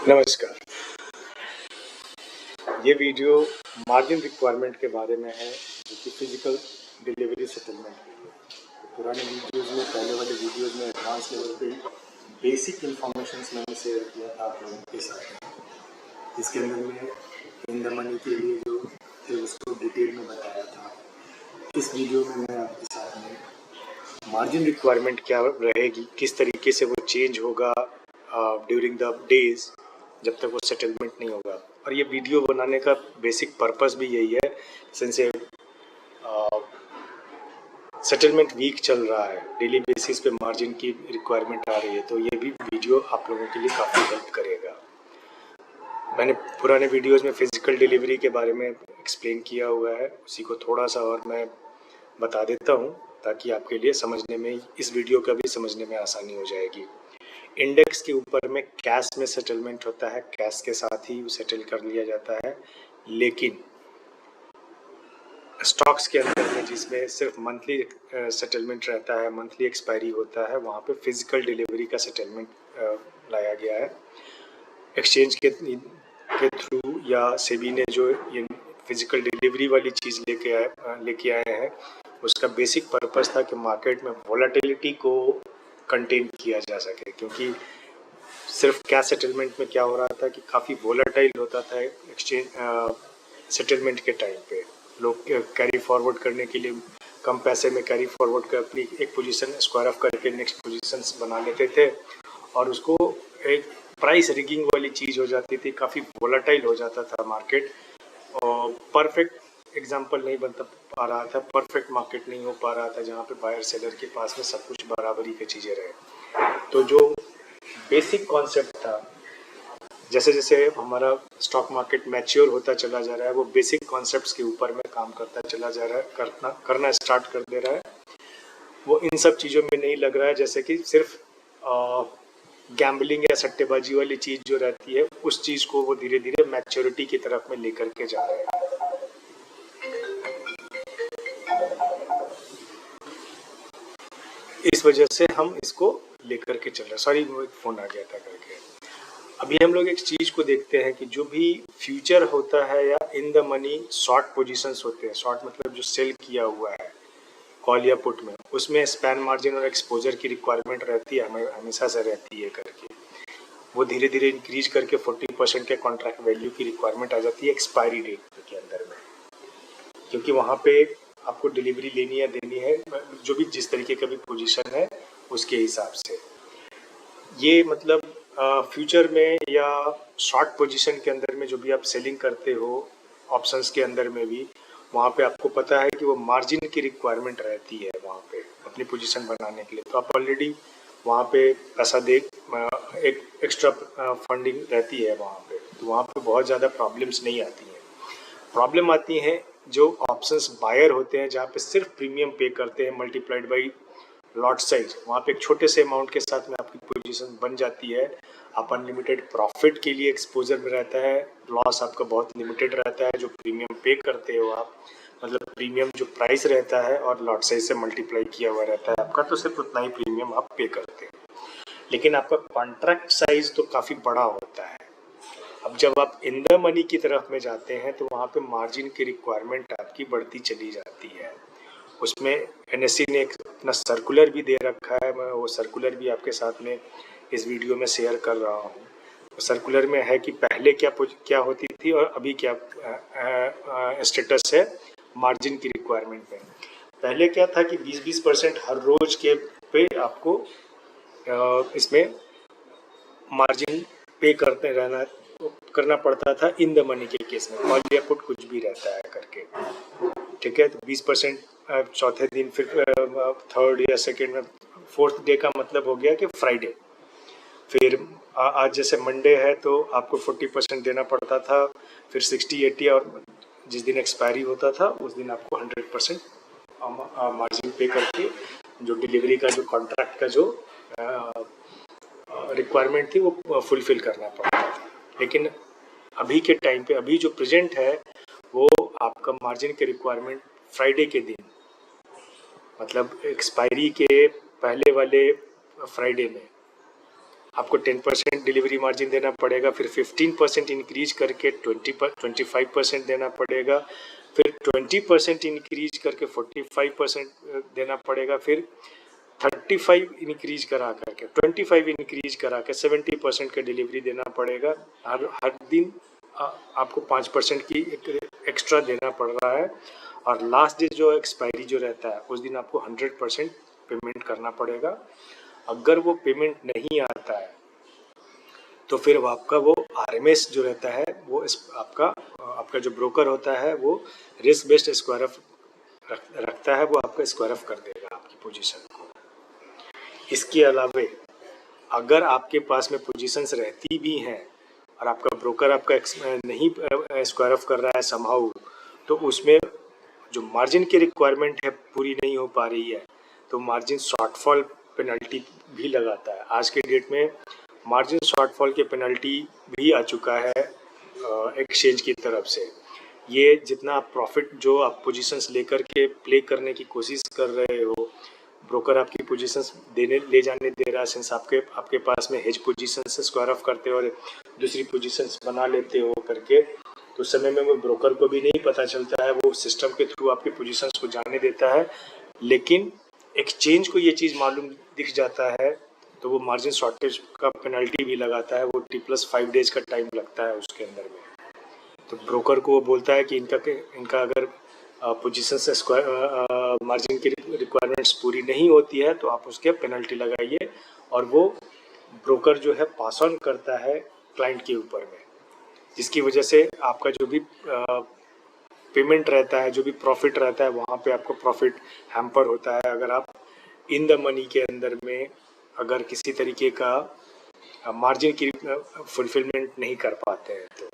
नमस्कार। ये video margin requirement के बारे में है जो कि फिजिकल डिलीवरी सेटलमेंट के लिए। पुराने वीडियोज़ में, पहले वाले वीडियोज़ में एडवांस लेवल पे बेसिक इन्फॉर्मेशंस मैंने शेयर किया था आप लोगों के साथ। इसके अंदर में इन द मनी के लिए जो थे उसको डिटेल में बताया था। इस वीडियो में मैं आपके साथ में मार्जिन रिक्वायरमेंट क्या रहेगी, किस तरीके से वो चेंज होगा ड्यूरिंग द डेज जब तक वो सेटलमेंट नहीं होगा। और ये वीडियो बनाने का बेसिक पर्पस भी यही है, सिंस सेटलमेंट वीक चल रहा है, डेली बेसिस पे मार्जिन की रिक्वायरमेंट आ रही है, तो ये भी वीडियो आप लोगों के लिए काफ़ी हेल्प करेगा। मैंने पुराने वीडियोज़ में फ़िज़िकल डिलीवरी के बारे में एक्सप्लेन किया हुआ है, उसी को थोड़ा सा और मैं बता देता हूँ ताकि आपके लिए समझने में, इस वीडियो का भी समझने में आसानी हो जाएगी। इंडेक्स के ऊपर में कैश में सेटलमेंट होता है, कैश के साथ ही सेटल कर लिया जाता है। लेकिन स्टॉक्स के अंदर में जिसमें सिर्फ मंथली सेटलमेंट रहता है, मंथली एक्सपायरी होता है, वहाँ पे फिजिकल डिलीवरी का सेटलमेंट लाया गया है। एक्सचेंज के थ्रू या सेबी ने जो ये फिजिकल डिलीवरी वाली चीज़ लेके आए हैं, उसका बेसिक पर्पस था कि मार्केट में वॉलेटिलिटी को कंटेन किया जा सके। क्योंकि सिर्फ कैश सेटलमेंट में क्या हो रहा था कि काफ़ी वॉलेटाइल होता था एक्सचेंज सेटलमेंट के टाइम पे। लोग कैरी फॉरवर्ड करने के लिए कम पैसे में कैरी फॉरवर्ड कर अपनी एक पोजीशन स्क्वायर ऑफ करके नेक्स्ट पोजीशंस बना लेते थे, और उसको एक प्राइस रिगिंग वाली चीज़ हो जाती थी, काफ़ी वॉलेटाइल हो जाता था मार्केट, और परफेक्ट एग्जांपल नहीं बनता पा रहा था, परफेक्ट मार्केट नहीं हो पा रहा था जहाँ पे बायर सेलर के पास में सब कुछ बराबरी की चीज़ें रहे। तो जो बेसिक कॉन्सेप्ट था, जैसे जैसे हमारा स्टॉक मार्केट मैच्योर होता चला जा रहा है, वो बेसिक कॉन्सेप्ट्स के ऊपर में काम करता चला जा रहा है, करना स्टार्ट कर दे रहा है। वो इन सब चीज़ों में नहीं लग रहा है, जैसे कि सिर्फ गैम्बलिंग या सट्टेबाजी वाली चीज़ जो रहती है, उस चीज़ को वो धीरे धीरे मैच्योरिटी की तरफ में लेकर के जा रहे हैं। इस वजह से हम इसको लेकर के चल रहे हैं। सॉरी, वो एक फ़ोन आ गया था करके। अभी हम लोग एक चीज़ को देखते हैं कि जो भी फ्यूचर होता है या इन द मनी शॉर्ट पोजीशंस होते हैं, शॉर्ट मतलब जो सेल किया हुआ है कॉल या पुट में, उसमें स्पैन मार्जिन और एक्सपोजर की रिक्वायरमेंट रहती है, हमेशा से रहती है करके। वो धीरे धीरे इंक्रीज करके 40% के कॉन्ट्रैक्ट वैल्यू की रिक्वायरमेंट आ जाती है एक्सपायरी डेट के अंदर में, क्योंकि वहाँ पे आपको डिलीवरी लेनी है देनी है, जो भी जिस तरीके का भी पोजीशन है उसके हिसाब से। ये मतलब फ्यूचर में या शॉर्ट पोजीशन के अंदर में जो भी आप सेलिंग करते हो ऑप्शंस के अंदर में भी, वहाँ पे आपको पता है कि वो मार्जिन की रिक्वायरमेंट रहती है वहाँ पे अपनी पोजीशन बनाने के लिए। तो आप ऑलरेडी वहाँ पे पैसा दे, एक एक्स्ट्रा फंडिंग रहती है वहाँ पे, तो वहाँ पे बहुत ज़्यादा प्रॉब्लम्स नहीं आती हैं। प्रॉब्लम आती हैं जो ऑप्शंस बायर होते हैं, जहाँ पे सिर्फ प्रीमियम पे करते हैं मल्टीप्लाइड बाई लॉट साइज। वहाँ पे एक छोटे से अमाउंट के साथ में आपकी पोजीशन बन जाती है। आप अनलिमिटेड प्रॉफिट के लिए एक्सपोजर में रहता है, लॉस आपका बहुत लिमिटेड रहता है। जो प्रीमियम पे करते हो आप, मतलब प्रीमियम जो प्राइस रहता है और लॉट साइज से मल्टीप्लाई किया हुआ रहता है आपका, तो सिर्फ उतना ही प्रीमियम आप पे करते हैं। लेकिन आपका कॉन्ट्रैक्ट साइज तो काफ़ी बड़ा होता है। अब जब आप इन द मनी की तरफ में जाते हैं तो वहाँ पे मार्जिन की रिक्वायरमेंट आपकी बढ़ती चली जाती है। उसमें एनएससी ने एक अपना सर्कुलर भी दे रखा है, मैं वो सर्कुलर भी आपके साथ में इस वीडियो में शेयर कर रहा हूँ। सर्कुलर में है कि पहले क्या होती थी और अभी क्या स्टेटस है मार्जिन की रिक्वायरमेंट में। पहले क्या था कि 20% हर रोज के पे आपको इसमें मार्जिन पे करना पड़ता था इन द मनी के केस में, कॉल या पुट कुछ भी रहता है करके। ठीक है, तो 20% चौथे दिन, फिर थर्ड या सेकेंड में, फोर्थ डे का मतलब हो गया कि फ्राइडे। फिर आज जैसे मंडे है तो आपको 40% देना पड़ता था, फिर 60-80, और जिस दिन एक्सपायरी होता था उस दिन आपको 100% मार्जिन पे करके जो डिलीवरी का जो कॉन्ट्रैक्ट का जो रिक्वायरमेंट थी वो फुलफिल करना पड़ता था। लेकिन अभी के टाइम पे, अभी जो प्रेजेंट है, वो आपका मार्जिन के रिक्वायरमेंट फ्राइडे के दिन, मतलब एक्सपायरी के पहले वाले फ्राइडे में आपको 10% डिलीवरी मार्जिन देना पड़ेगा, फिर 15% इंक्रीज करके 25% देना पड़ेगा, फिर 20% इंक्रीज करके 45% देना पड़ेगा, फिर 35 इंक्रीज करा करके 25 इंक्रीज करा के 70% का डिलीवरी देना पड़ेगा। हर हर दिन आपको 5% की एक्स्ट्रा देना पड़ रहा है, और लास्ट डे जो एक्सपायरी जो रहता है उस दिन आपको 100% पेमेंट करना पड़ेगा। अगर वो पेमेंट नहीं आता है तो फिर वो आपका वो आरएमएस जो रहता है वो आपका जो ब्रोकर होता है वो रिस्क बेस्ड स्क्वायर ऑफ रखता है, वो आपका स्क्वायर ऑफ कर देगा आपकी पोजीशन को। इसके अलावे अगर आपके पास में पोजीशंस रहती भी हैं और आपका ब्रोकर आपका नहीं स्क्वायर ऑफ कर रहा है समहाउ, तो उसमें जो मार्जिन की रिक्वायरमेंट है पूरी नहीं हो पा रही है, तो मार्जिन शॉर्टफॉल पेनल्टी भी लगाता है। आज के डेट में मार्जिन शॉर्टफॉल के पेनल्टी भी आ चुका है एक्सचेंज की तरफ से। ये जितना आप प्रॉफिट जो आप पोजीशंस लेकर के प्ले करने की कोशिश कर रहे हो, ब्रोकर आपकी पोजीशंस ले जाने दे रहा है, सिंस आपके पास में हेज पोजीशन से स्क्वायर ऑफ करते हो और दूसरी पोजीशंस बना लेते हो करके, तो उस समय में वो ब्रोकर को भी नहीं पता चलता है, वो सिस्टम के थ्रू आपकी पोजीशंस को जाने देता है। लेकिन एक्सचेंज को ये चीज़ मालूम दिख जाता है तो वो मार्जिन शॉर्टेज का पेनल्टी भी लगाता है। वो T+5 डेज का टाइम लगता है उसके अंदर में। तो ब्रोकर को वो बोलता है कि इनका अगर पोजीशन से स्क्वायर मार्जिन की रिक्वायरमेंट्स पूरी नहीं होती है तो आप उसके पेनल्टी लगाइए, और वो ब्रोकर जो है पास ऑन करता है क्लाइंट के ऊपर में, जिसकी वजह से आपका जो भी पेमेंट रहता है, जो भी प्रॉफिट रहता है, वहाँ पे आपको प्रॉफिट हैम्पर होता है अगर आप इन द मनी के अंदर में अगर किसी तरीके का मार्जिन की फुलफिलमेंट नहीं कर पाते हैं। तो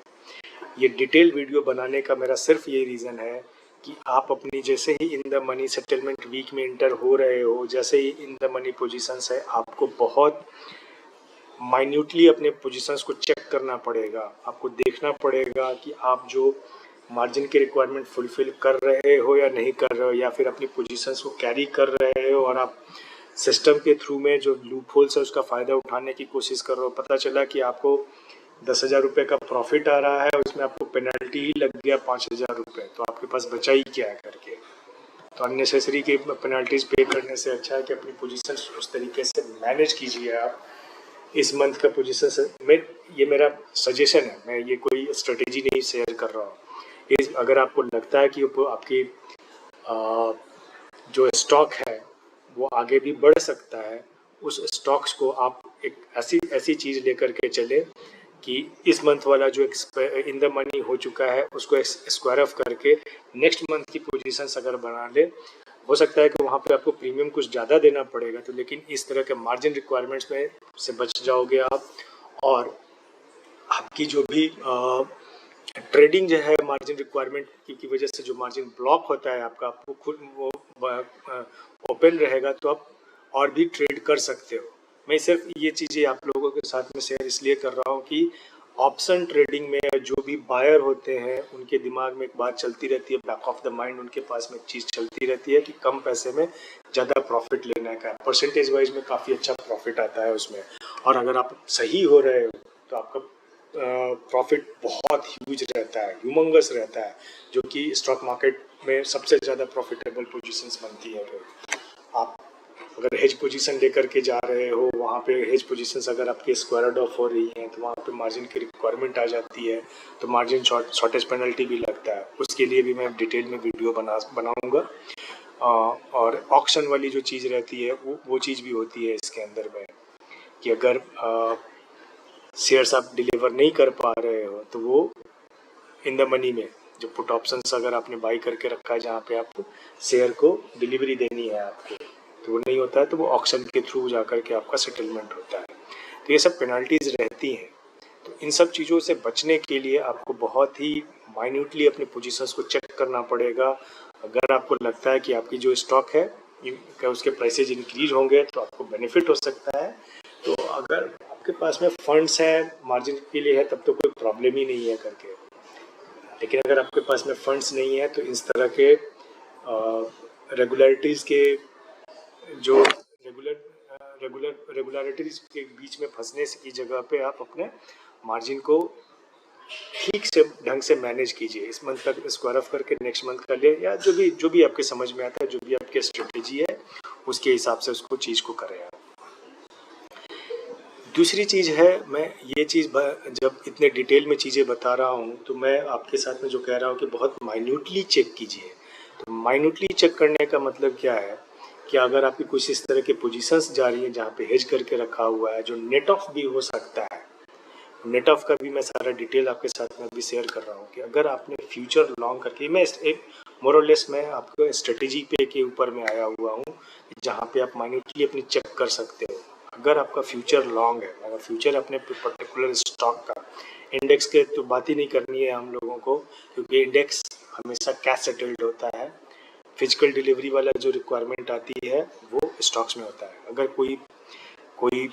ये डिटेल वीडियो बनाने का मेरा सिर्फ ये रीज़न है कि आप अपनी जैसे ही in the money settlement week में इंटर हो रहे हो, जैसे ही इन द मनी पोजीशंस है, आपको बहुत माइन्यूटली अपने पोजीशंस को चेक करना पड़ेगा। आपको देखना पड़ेगा कि आप जो मार्जिन की रिक्वायरमेंट फुलफिल कर रहे हो या नहीं कर रहे हो, या फिर अपनी पोजीशंस को कैरी कर रहे हो और आप सिस्टम के थ्रू में जो लूप होल्स है उसका फ़ायदा उठाने की कोशिश कर रहे हो। पता चला कि आपको 10,000 रुपये का प्रॉफिट आ रहा है, उसमें आपको पेनल्टी ही लग गया 5,000 रुपये, तो आपके पास बचा ही क्या है करके। तो अननेसेसरी के पेनल्टीज पे करने से अच्छा है कि अपनी पोजीशन उस तरीके से मैनेज कीजिए आप। इस मंथ का पोजीशन से ये मेरा सजेशन है, मैं ये कोई स्ट्रेटेजी नहीं शेयर कर रहा हूँ। अगर आपको लगता है कि आपकी जो स्टॉक है वो आगे भी बढ़ सकता है, उस स्टॉक्स को आप एक ऐसी चीज़ लेकर के चले कि इस मंथ वाला जो इन द मनी हो चुका है उसको स्क्वायर ऑफ करके नेक्स्ट मंथ की पोजीशंस अगर बना ले। हो सकता है कि वहाँ पे आपको प्रीमियम कुछ ज़्यादा देना पड़ेगा, तो लेकिन इस तरह के मार्जिन रिक्वायरमेंट्स में से बच जाओगे आप, और आपकी जो भी ट्रेडिंग जो है मार्जिन रिक्वायरमेंट की वजह से जो मार्जिन ब्लॉक होता है आपका, आपको खुद वो ओपन रहेगा तो आप और भी ट्रेड कर सकते हो। मैं सिर्फ ये चीज़ें आप लोगों के साथ में शेयर इसलिए कर रहा हूँ कि ऑप्शन ट्रेडिंग में जो भी बायर होते हैं उनके दिमाग में एक बात चलती रहती है, बैक ऑफ द माइंड उनके पास में एक चीज़ चलती रहती है कि कम पैसे में ज़्यादा प्रॉफिट लेने का। परसेंटेज वाइज में काफ़ी अच्छा प्रॉफिट आता है उसमें, और अगर आप सही हो रहे हो तो आपका प्रॉफिट बहुत ह्यूज रहता है, ह्यूमंगस रहता है, जो कि स्टॉक मार्केट में सबसे ज़्यादा प्रॉफिटेबल पोजीशंस बनती है। फिर आप अगर हेज पोजीशन लेकर के जा रहे हो, वहाँ पे हेज पोजीशंस अगर आपकी स्क्वायर्ड ऑफ हो रही हैं तो वहाँ पे मार्जिन की रिक्वायरमेंट आ जाती है, तो मार्जिन शॉर्टेज पेनल्टी भी लगता है। उसके लिए भी मैं डिटेल में वीडियो बनाऊँगा। और ऑक्शन वाली जो चीज़ रहती है वो चीज़ भी होती है इसके अंदर में, कि अगर शेयर्स आप डिलीवर नहीं कर पा रहे हो तो वो इन द मनी में जो पुट ऑप्शंस अगर आपने बाई करके रखा है जहाँ पे आपको शेयर को डिलीवरी देनी है आपको, तो वो नहीं होता है, तो वो ऑक्शन के थ्रू जा कर के आपका सेटलमेंट होता है। तो ये सब पेनल्टीज रहती हैं। तो इन सब चीज़ों से बचने के लिए आपको बहुत ही माइन्यूटली अपने पोजीशंस को चेक करना पड़ेगा। अगर आपको लगता है कि आपकी जो स्टॉक है उसके प्राइसेज इंक्रीज होंगे तो आपको बेनिफिट हो सकता है। तो अगर आपके पास में फंड्स हैं मार्जिन के लिए है तब तो कोई प्रॉब्लम ही नहीं है करके, लेकिन अगर आपके पास में फंड्स नहीं है तो इस तरह के रेगुलरिटीज़ के जो रेगुलरिटीज के बीच में फंसने की जगह पे आप अपने मार्जिन को ठीक से ढंग से मैनेज कीजिए। इस मंथ तक स्क्वायर ऑफ करके नेक्स्ट मंथ कर ले, या जो भी आपके समझ में आता है, जो भी आपकी स्ट्रेटेजी है उसके हिसाब से उसको चीज़ को करें आप। दूसरी चीज़ है, मैं ये चीज़ जब इतने डिटेल में चीज़ें बता रहा हूँ तो मैं आपके साथ में जो कह रहा हूँ कि बहुत माइन्यूटली चेक कीजिए। तो माइन्यूटली चेक करने का मतलब क्या है कि अगर आपकी कुछ इस तरह के पोजीशंस जा रही हैं जहाँ पे हेज करके रखा हुआ है, जो नेट ऑफ भी हो सकता है, नेट ऑफ का भी मैं सारा डिटेल आपके साथ में अभी शेयर कर रहा हूँ कि अगर आपने फ्यूचर लॉन्ग करके, मैं एक मोरलेस मैं आपको स्ट्रेटेजी पे के ऊपर में आया हुआ हूँ जहाँ पे आप माइन्यूटली अपनी चेक कर सकते हो। अगर आपका फ्यूचर लॉन्ग है, अगर फ्यूचर अपने पर्टिकुलर स्टॉक का, इंडेक्स के तो बात ही नहीं करनी है हम लोगों को, क्योंकि इंडेक्स हमेशा कैश सेटल्ड होता है। फिजिकल डिलीवरी वाला जो रिक्वायरमेंट आती है वो स्टॉक्स में होता है। अगर कोई कोई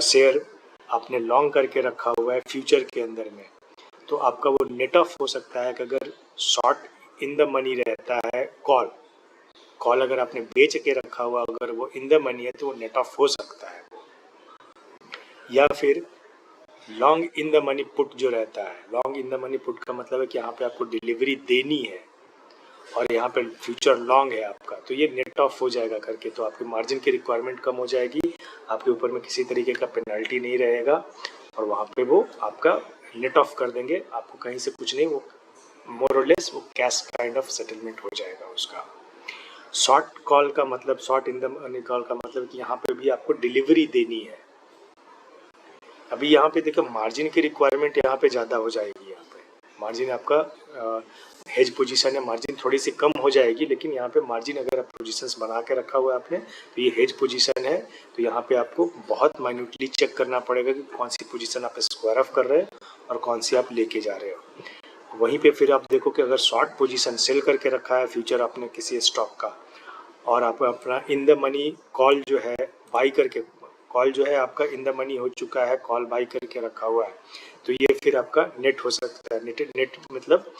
शेयर आपने लॉन्ग करके रखा हुआ है फ्यूचर के अंदर में, तो आपका वो नेट ऑफ हो सकता है कि अगर शॉर्ट इन द मनी रहता है, कॉल अगर आपने बेच के रखा हुआ, अगर वो इन द मनी है तो वो नेट ऑफ हो सकता है। या फिर long in the money put जो रहता है, long in the money put का मतलब है कि यहाँ पे आपको डिलीवरी देनी है और यहाँ पे फ्यूचर लॉन्ग है आपका, तो ये नेट ऑफ हो जाएगा करके, तो आपकी मार्जिन की रिक्वायरमेंट कम हो जाएगी, आपके ऊपर में किसी तरीके का पेनल्टी नहीं रहेगा और वहाँ पे वो आपका नेट ऑफ कर देंगे, आपको कहीं से कुछ नहीं, वो मोर और लेस वो कैश काइंड ऑफ सेटलमेंट हो जाएगा उसका। शॉर्ट कॉल का मतलब, short in the money call का मतलब कि यहाँ पे भी आपको डिलीवरी देनी है। अभी यहाँ पे देखो मार्जिन की रिक्वायरमेंट यहाँ पे ज़्यादा हो जाएगी, यहाँ पे मार्जिन आपका हेज पोजीशन है, मार्जिन थोड़ी सी कम हो जाएगी, लेकिन यहाँ पे मार्जिन अगर आप पोजीशंस बना के रखा हुआ है आपने, तो ये हेज पोजीशन है, तो यहाँ पे आपको बहुत माइन्यूटली चेक करना पड़ेगा कि कौन सी पोजीशन आप स्क्वायर ऑफ कर रहे हैं और कौन सी आप लेके जा रहे हो। वहीं पे फिर आप देखो कि अगर शॉर्ट पोजीशन सेल करके रखा है फ्यूचर आपने किसी स्टॉक का, और आप अपना इन द मनी कॉल जो है बाई करके, कॉल जो है आपका इन द मनी हो चुका है, कॉल बाई करके रखा हुआ है, तो ये फिर आपका नेट हो सकता है। नेट मतलब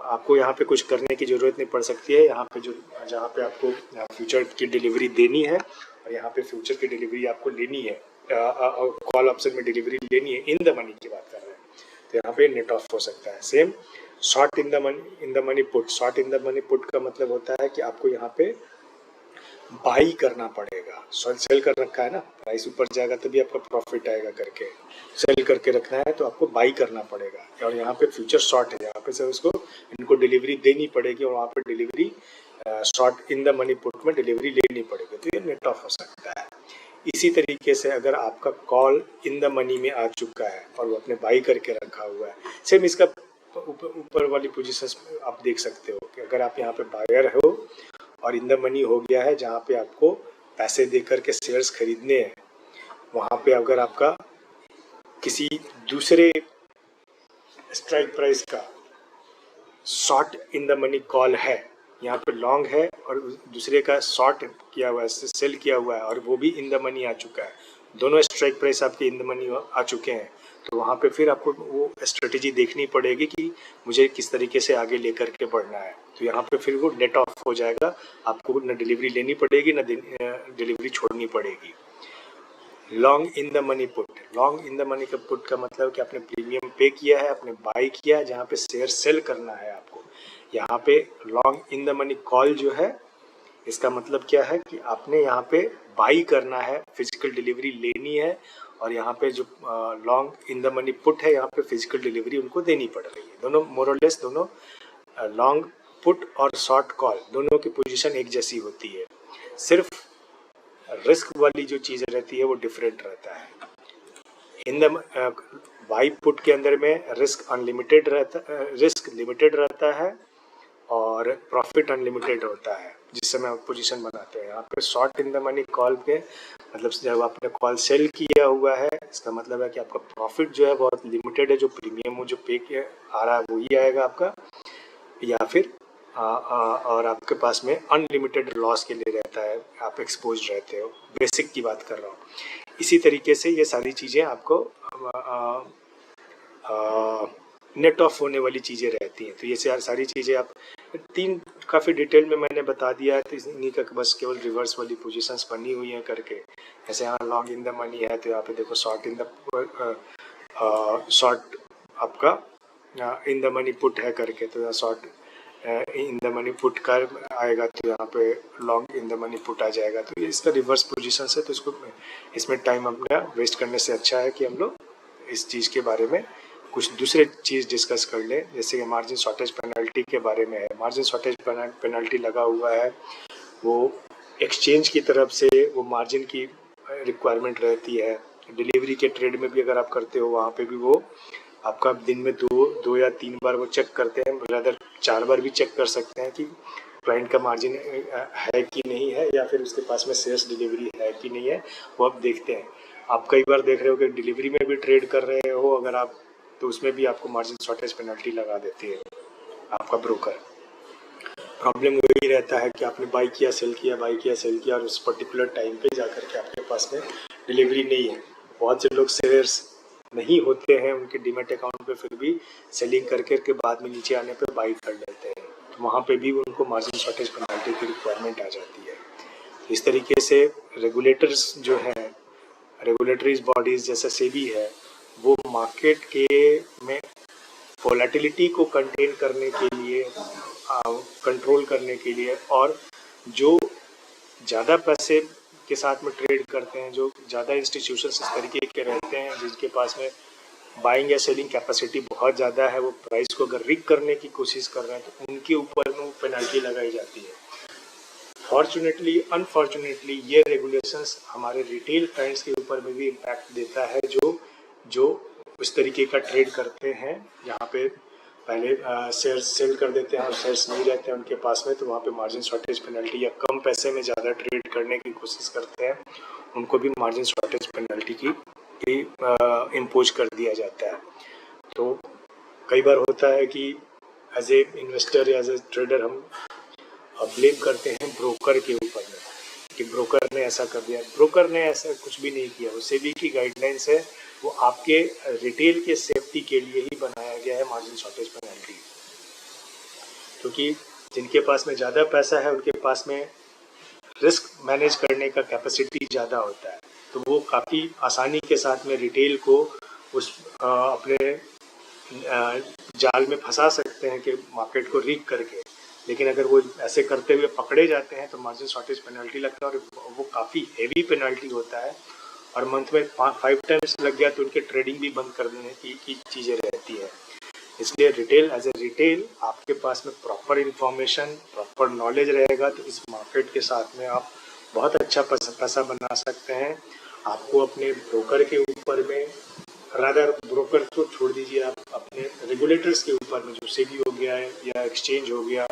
आपको यहाँ पे कुछ करने की ज़रूरत नहीं पड़ सकती है। यहाँ पे जो, जहाँ पे आपको फ्यूचर की डिलीवरी देनी है और यहाँ पे फ्यूचर की डिलीवरी आपको लेनी है, कॉल ऑप्शन में डिलीवरी लेनी है, इन द मनी की बात कर रहे हैं, तो यहाँ पे नेट ऑफ हो सकता है। Same short in the money put, short in the money put का मतलब होता है कि आपको यहाँ पे बाई करना पड़ेगा। सेल कर रखा है ना, प्राइस ऊपर जाएगा तभी आपका प्रॉफिट आएगा करके, सेल करके रखना है तो आपको बाई करना पड़ेगा। और यहाँ पे फ्यूचर शॉर्ट है, यहाँ पे से उसको इनको डिलीवरी देनी पड़ेगी और वहाँ पे delivery short in the money put में डिलीवरी लेनी पड़ेगी, तो ये नेट ऑफ हो सकता है। इसी तरीके से अगर आपका कॉल इन द मनी में आ चुका है और वो अपने बाई करके रखा हुआ है, सेम इसका ऊपर वाली पोजीशन आप देख सकते हो कि अगर आप यहाँ पे बायर हो और इन द मनी हो गया है, जहाँ पे आपको पैसे देकर के शेयर्स खरीदने हैं, वहाँ पे अगर आपका किसी दूसरे स्ट्राइक प्राइस का short in the money call है, यहाँ पे लॉन्ग है और दूसरे का शॉर्ट किया हुआ है, सेल किया हुआ है और वो भी इन द मनी आ चुका है, दोनों स्ट्राइक प्राइस आपके इन द मनी आ चुके हैं, तो वहाँ पे फिर आपको वो स्ट्रेटेजी देखनी पड़ेगी कि मुझे किस तरीके से आगे लेकर के बढ़ना है। तो यहाँ पे फिर वो नेट ऑफ हो जाएगा, आपको न डिलीवरी लेनी पड़ेगी न डिलीवरी छोड़नी पड़ेगी। Long in the money put, long in the money का पुट का मतलब कि आपने प्रीमियम पे किया है, आपने बाई किया है, जहाँ पे शेयर सेल करना है आपको। यहाँ पे long in the money call जो है, इसका मतलब क्या है कि आपने यहाँ पे बाई करना है, फिजिकल डिलीवरी लेनी है, और यहाँ पे जो long in the money put है, यहाँ पे फिजिकल डिलीवरी उनको देनी पड़ रही है। दोनों मोर और लेस, दोनों लॉन्ग पुट और शॉर्ट कॉल दोनों की पोजीशन एक जैसी होती है, सिर्फ रिस्क वाली जो चीज़ रहती है वो डिफरेंट रहता है। इन द बाई पुट के अंदर में रिस्क अनलिमिटेड रहता, रिस्क लिमिटेड रहता है और प्रॉफिट अनलिमिटेड होता है जिस समय आप पोजीशन बनाते हैं। यहाँ पे short in the money call पे मतलब जब आपने कॉल सेल किया हुआ है, इसका मतलब है कि आपका प्रॉफिट जो है बहुत लिमिटेड है, जो प्रीमियम जो पे किया आ रहा है वही आएगा आपका, या फिर और आपके पास में अनलिमिटेड लॉस के लिए रहता है, आप एक्सपोज रहते हो। बेसिक की बात कर रहा हूँ। इसी तरीके से ये सारी चीज़ें आपको नेट ऑफ होने वाली चीज़ें रहती हैं। तो ये सारी चीज़ें आप तीन काफ़ी डिटेल में मैंने बता दिया है, तो इन्हीं का बस केवल रिवर्स वाली पोजीशंस बनी हुई हैं करके। जैसे यहाँ लॉन्ग इन द मनी है तो यहाँ पे देखो शॉर्ट इन द शॉर्ट आपका इन द मनी पुट है करके, तो यहाँ short in the money put कर आएगा तो यहाँ पे long in the money put आ जाएगा। तो ये इसका रिवर्स पोजीशन है, तो इसको इसमें टाइम अपना वेस्ट करने से अच्छा है कि हम लोग इस चीज़ के बारे में कुछ दूसरे चीज़ डिस्कस कर लें। जैसे कि मार्जिन शॉर्टेज पेनल्टी के बारे में है। मार्जिन शॉर्टेज पेनल्टी लगा हुआ है, वो एक्सचेंज की तरफ से वो मार्जिन की रिक्वायरमेंट रहती है। डिलीवरी के ट्रेड में भी अगर आप करते हो वहाँ पे भी वो आपका दिन में दो या 3 बार वो चेक करते हैं, ब्रदर 4 बार भी चेक कर सकते हैं कि क्लाइंट का मार्जिन है कि नहीं है, या फिर उसके पास में सेल्स डिलीवरी है कि नहीं है, वो आप देखते हैं। आप कई बार देख रहे हो कि डिलीवरी में भी ट्रेड कर रहे हो अगर आप, तो उसमें भी आपको मार्जिन शॉर्टेज पेनल्टी लगा देती है आपका ब्रोकर। प्रॉब्लम वही रहता है कि आपने बाई किया सेल किया और उस पर्टिकुलर टाइम पे जाकर के आपके पास में डिलीवरी नहीं है। बहुत से लोग शेयर्स नहीं होते हैं उनके डीमैट अकाउंट पे, फिर भी सेलिंग करके के बाद में नीचे आने पे बाई कर लेते हैं, तो वहाँ पे भी उनको मार्जिन शॉर्टेज पेनल्टी की रिक्वायरमेंट आ जाती है। इस तरीके से रेगुलेटर्स जो हैं, रेगुलेटरीज बॉडीज जैसे सेबी है, वो मार्केट के में वोलेटिलिटी को कंटेन करने के लिए, कंट्रोल करने के लिए, और जो ज़्यादा पैसे के साथ में ट्रेड करते हैं, जो ज़्यादा इंस्टीट्यूशंस इस तरीके के रहते हैं जिनके पास में बाइंग या सेलिंग कैपेसिटी बहुत ज़्यादा है, वो प्राइस को अगर रिग करने की कोशिश कर रहे हैं तो उनके ऊपर में पेनल्टी लगाई जाती है। फॉर्चुनेटली अनफॉर्चुनेटली ये रेगुलेशंस हमारे रिटेल फ्रेंड्स के ऊपर में भी इम्पैक्ट देता है, जो उस तरीके का ट्रेड करते हैं जहाँ पे पहले शेयर सेल कर देते हैं और शेयर्स नहीं रहते हैं उनके पास में, तो वहाँ पे मार्जिन शॉर्टेज पेनल्टी या कम पैसे में ज़्यादा ट्रेड करने की कोशिश करते हैं, उनको भी मार्जिन शॉर्टेज पेनल्टी की इम्पोज कर दिया जाता है। तो कई बार होता है कि एज ए इन्वेस्टर या एज ए ट्रेडर हम ब्लेम करते हैं ब्रोकर के ऊपर में कि ब्रोकर ने ऐसा कर दिया। ब्रोकर ने ऐसा कुछ भी नहीं किया, वो सेबी की गाइडलाइंस है, वो आपके रिटेल के सेफ्टी के लिए ही बनाया गया है मार्जिन शॉर्टेज पेनल्टी। क्योंकि जिनके पास में ज़्यादा पैसा है उनके पास में रिस्क मैनेज करने का कैपेसिटी ज़्यादा होता है, तो वो काफ़ी आसानी के साथ में रिटेल को उस अपने जाल में फंसा सकते हैं कि मार्केट को रीक करके। लेकिन अगर वो ऐसे करते हुए पकड़े जाते हैं तो मार्जिन शॉर्टेज पेनल्टी लगता है, और वो काफ़ी हेवी पेनल्टी होता है, और मंथ में 5 टाइम्स लग गया तो उनके ट्रेडिंग भी बंद कर देने की चीज़ें रहती है। इसलिए रिटेल एज ए रिटेल आपके पास में प्रॉपर इन्फॉर्मेशन, प्रॉपर नॉलेज रहेगा तो इस मार्केट के साथ में आप बहुत अच्छा पैसा बना सकते हैं। आपको अपने ब्रोकर के ऊपर में, रादर ब्रोकर तो छोड़ दीजिए, आप अपने रेगुलेटर्स के ऊपर में, जो सेबी हो गया है या एक्सचेंज हो गया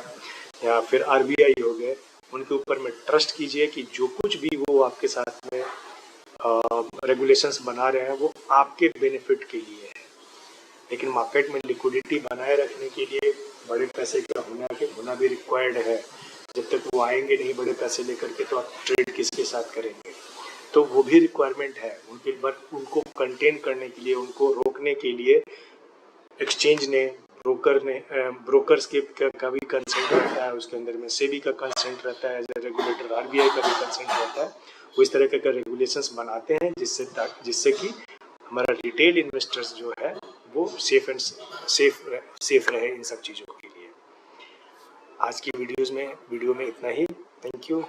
या फिर आरबीआई हो गए, उनके ऊपर में ट्रस्ट कीजिए कि जो कुछ भी वो आपके साथ में रेगुलेशंस बना रहे हैं वो आपके बेनिफिट के लिए है। लेकिन मार्केट में लिक्विडिटी बनाए रखने के लिए बड़े पैसे का होना भी रिक्वायर्ड है। जब तक वो आएंगे नहीं बड़े पैसे लेकर के, तो आप ट्रेड किसके साथ करेंगे? तो वो भी रिक्वायरमेंट है उनके, बट उनको कंटेन करने के लिए, उनको रोकने के लिए एक्सचेंज ने, ब्रोकर्स के का भी कंसेंट रहता है, उसके अंदर में सेबी का कंसेंट रहता है, एज ए रेगुलेटर आरबीआई का भी कंसेंट रहता है। वो इस तरह के रेगुलेशंस बनाते हैं जिससे कि हमारा रिटेल इन्वेस्टर्स जो है वो सेफ रहे इन सब चीज़ों के लिए। आज की वीडियो में इतना ही। Thank you.